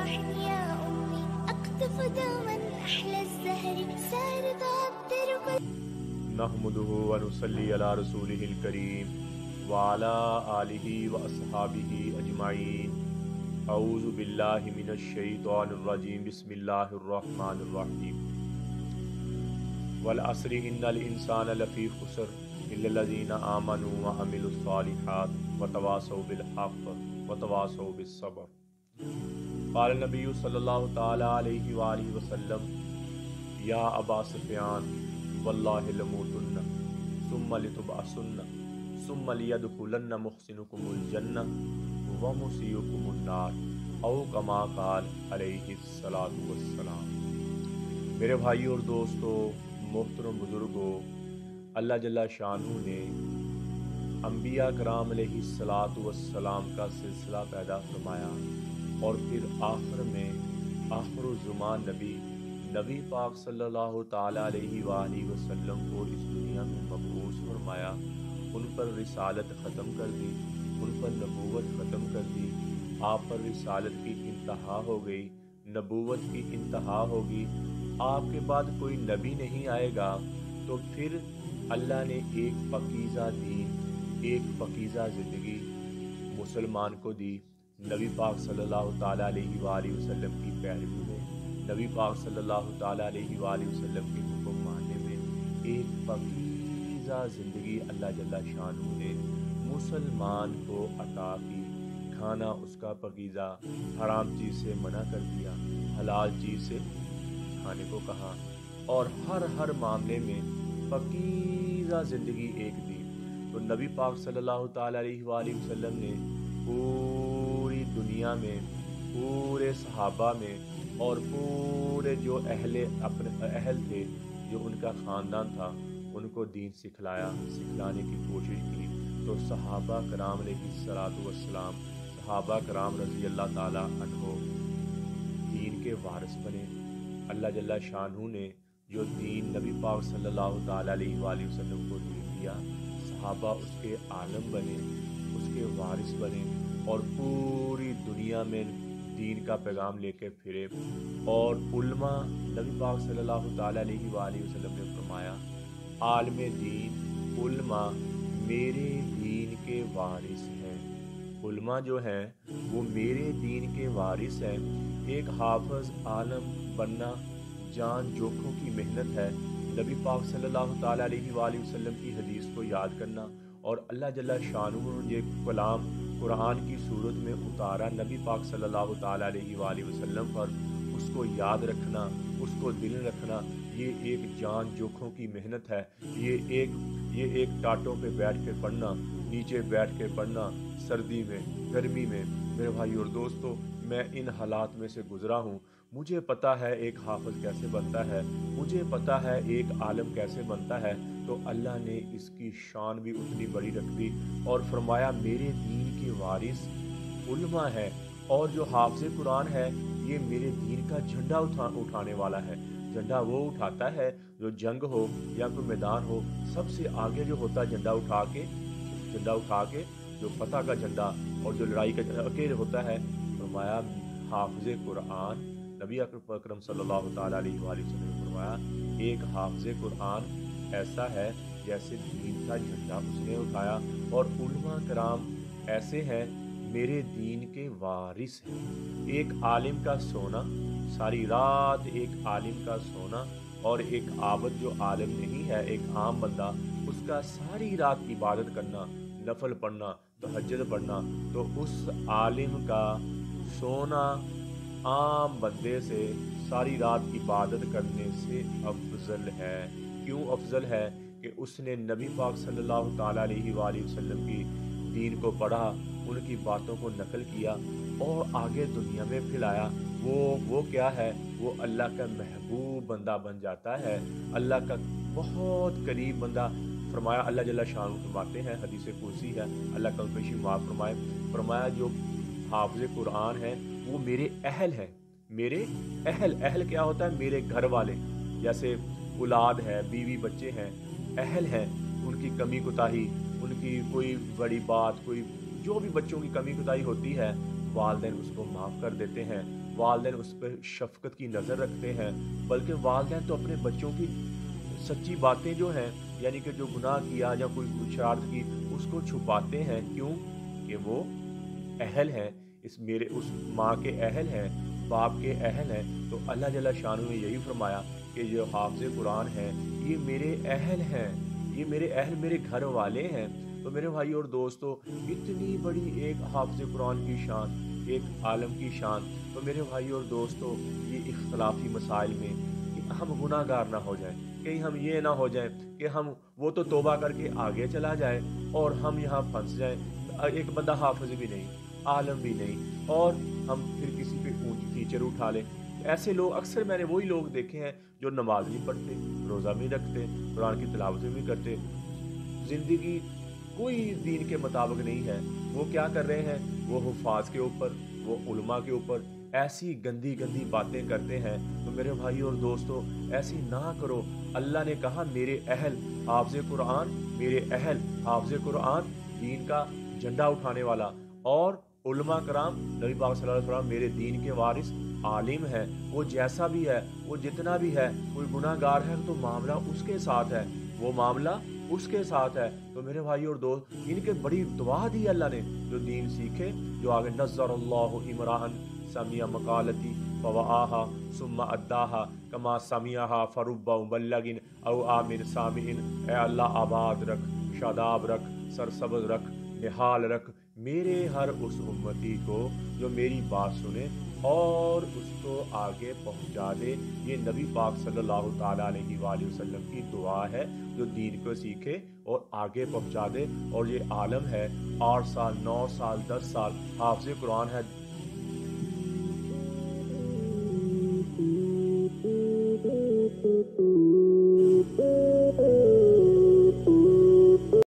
صباح يا أمي أقطف دوما أحلى الزهر سارت عطر كل نحمده ونصلي على رسوله الكريم وعلى آله وأصحابه أجمعين اعوذ باللہ من الشیطان الرجیم بسم اللہ الرحمن الرحیم والعصر ان الانسان لفی خسر الا الذین آمنوا وعملوا الصالحات وتواصوا بالحق وتواصوا بالصبر۔ قال النبی صلی اللہ تعالی علیہ وآلہ وسلم یا ابا سفیان واللہ لموتن ثم لتبعثن ثم لیدخلن محسنکم الجنہ ومسیئکم النار او کما قال علیہ الصلاۃ والسلام۔ میرے بھائی اور دوستو، محترم بزرگوں، اللہ جل شانہ نے انبیاء کرام علیہ الصلاۃ والسلام کا سلسلہ پیدا فرمایا اور پھر آخر میں آخر الزمان نبی پاک صلی اللہ تعالی علیہ وآلہ وسلم کو اس دنیا میں مبعوث فرمایا، ان پر رسالت ختم کر دی، ان پر نبوت ختم کر دی، آپ پر رسالت کی انتہا ہو گئی، نبوت کی انتہا ہوگی، آپ کے بعد کوئی نبی نہیں آئے گا، تو پھر اللہ نے ایک پاکیزہ دین، ایک پاکیزہ زندگی مسلمان کو دی۔ نبی پاک صلی اللہ تعالیٰ علیہ وآلہ وسلم کی پیروی میں، نبی پاک صلی اللہ تعالیٰ علیہ وآلہ وسلم کے حکم ماننے میں ایک پاکیزہ زندگی اللہ جل شانہ نے مسلمان کو عطا کی۔ کھانا اس کا پاکیزہ، حرام چیز سے منع کر دیا، حلال چیز سے کھانے کو کہا، اور ہر معاملے میں پاکیزہ زندگی ایک دی۔ تو نبی پاک صلی اللہ تعالیٰ علیہ وآلہ وسلم نے پوری دنیا میں، پورے صحابہ میں اور پورے جو اہل تھے، جو ان کا خاندان تھا، ان کو دین سکھلانے کی کوشش کی۔ تو صحابہ کرام علیہ الصلاۃ والسلام، صحابہ کرام رضی اللہ تعالیٰ عنہ دین کے وارث بنے۔ اللہ جل شانہ نے جو دین نبی پاک صلی اللہ تعالیٰ علیہ وآلہ وسلم کو دین دیا، صحابہ اس کے عالم بنے، اس کے وارث بنے، اور پوری دنیا میں دین کا پیغام لے کے پھرے۔ اور علماء، نبی پاک صلی اللہ تعالیٰ علیہ وآلہ وسلم نے فرمایا، عالم دین، علماء میرے دین کے وارث ہیں۔ علماء جو ہیں وہ میرے دین کے وارث ہیں۔ ایک حافظ عالم بننا جان جوکھوں کی محنت ہے۔ نبی پاک صلی اللہ تعالیٰ علیہ وآلہ وسلم کی حدیث کو یاد کرنا، اور اللہ جل شانہ نے یہ کلام قرآن کی صورت میں اتارا نبی پاک صلی اللہ تعالیٰ علیہ وآلہ وسلم پر، اس کو یاد رکھنا، اس کو دل رکھنا، یہ ایک جان جوکھوں کی محنت ہے۔ یہ ایک ٹاٹوں پہ بیٹھ کے پڑھنا، نیچے بیٹھ کے پڑھنا، سردی میں، گرمی میں۔ میرے بھائی اور دوستو، میں ان حالات میں سے گزرا ہوں، مجھے پتہ ہے ایک حافظ کیسے بنتا ہے، مجھے پتہ ہے ایک عالم کیسے بنتا ہے۔ تو اللہ نے اس کی شان بھی اتنی بڑی رکھ دی اور فرمایا میرے دین کے وارث علماء ہے، اور جو حافظ قرآن ہے یہ میرے دین کا جھنڈا اٹھانے والا ہے۔ جھنڈا وہ اٹھاتا ہے جو جنگ ہو یا کوئی میدان ہو، سب سے آگے جو ہوتا ہے جھنڈا اٹھا کے جو فتح کا جھنڈا اور جو لڑائی کا اکیلے ہوتا ہے۔ فرمایا حافظ قرآن، نبی اکرم صلی اللہ تعالیٰ علیہ وآلہ وسلم نے فرمایا ایک حافظ قرآن ایسا ہے جیسے دین کا جھنڈا اس نے اٹھایا، اور علماء کرام ایسے ہیں میرے دین کے وارث ہیں۔ ایک عالم کا سونا، ساری رات ایک عالم کا سونا، اور ایک عابد جو عالم نہیں ہے، ایک عام بندہ، اس کا ساری رات عبادت کرنا، نفل پڑھنا، تہجد پڑھنا، تو اس عالم کا سونا عام بندے سے ساری رات عبادت کرنے سے افضل ہے۔ کیوں افضل ہے؟ کہ اس نے نبی پاک صلی اللہ تعالیٰ علیہ وآلہ وسلم کی دین کو پڑھا، ان کی باتوں کو نقل کیا اور آگے دنیا میں پھیلایا۔ وہ کیا ہے؟ وہ اللہ کا محبوب بندہ بن جاتا ہے، اللہ کا بہت قریب بندہ۔ فرمایا اللہ جل شانہ فرماتے ہیں، حدیث قدسی ہے، اللہ کا پیشی معاف فرمائے، فرمایا جو حافظ قرآن ہے وہ میرے اہل ہیں۔ میرے اہل کیا ہوتا ہے؟ میرے گھر والے، جیسے اولاد ہے، بیوی بچے ہیں، اہل ہیں، ان کی کمی کوتاہی، ان کی کوئی بڑی بات، کوئی جو بھی بچوں کی کمی کوتاہی ہوتی ہے، والدین اس کو معاف کر دیتے ہیں، والدین اس پر شفقت کی نظر رکھتے ہیں، بلکہ والدین تو اپنے بچوں کی سچی باتیں جو ہیں، یعنی کہ جو گناہ کیا یا کوئی شرارت کی، اس کو چھپاتے ہیں. کیوں؟ کہ وہ اہل ہیں، اس ماں کے اہل ہیں، باپ کے اہل ہیں. تو اللہ جل شانہ نے یہی فرمایا کہ جو حافظ قرآن ہیں یہ میرے اہل ہیں، یہ میرے اہل میرے گھر والے ہیں. تو میرے بھائی اور دوستو، اتنی بڑی ایک حافظ قرآن کی شان، ایک عالم کی شان. تو میرے بھائی اور دوستو، یہ اختلافی مسائل میں کہ ہم گناہ گار نہ ہو جائیں، کہیں ہم یہ نہ ہو جائیں کہ وہ تو توبہ کر کے آگے چلا جائے اور ہم یہاں پھنس جائیں. ایک بندہ حافظ بھی نہیں، عالم بھی نہیں، اور ہم پھر کسی پہ اونچی کیچڑ اٹھا لیں. ایسے لوگ اکثر میں نے وہی لوگ دیکھے ہیں جو نماز نہیں پڑھتے، روزہ بھی نہیں رکھتے، قرآن کی تلاوت بھی کرتے، زندگی کوئی دین کے مطابق نہیں ہے. وہ کیا کر رہے ہیں؟ وہ حفاظ کے اوپر، وہ علماء کے اوپر ایسی گندی گندی باتیں کرتے ہیں. تو میرے بھائی اور دوستو، ایسی نہ کرو. اللہ نے کہا میرے اہل حافظ قرآن، میرے اہل حافظ قرآن، دین کا جھنڈا اٹھانے والا، اور علماء کرام، نبی پاک صلی اللہ علیہ وسلم میرے دین کے وارث عالم ہے. وہ جیسا بھی ہے، وہ جتنا بھی ہے، کوئی گناہ گار ہے تو معاملہ اس کے ساتھ ہے، وہ معاملہ اس کے ساتھ ہے. تو میرے بھائی اور دوست، ان کے بڑی دعا دی اللہ نے، جو دین سیکھے، جو آگے نظر اللہ عمران سمیع مقالتی فوآہا ثم اداہا کما سمیعہا فرب مبلغ او آمن سامع. اے اللہ آباد رکھ، شاداب رکھ، سرسبز رکھ، نحال رکھ میرے ہر اس امتی کو جو میری بات سنے اور اس کو آگے پہنچا دے. یہ نبی پاک صلی اللہ تعالیٰ علیہ وآلہ وسلم کی دعا ہے، جو دین کو سیکھے اور آگے پہنچا دے. اور یہ عالم ہے 8 سال 9 سال 10 سال حافظ قرآن ہے،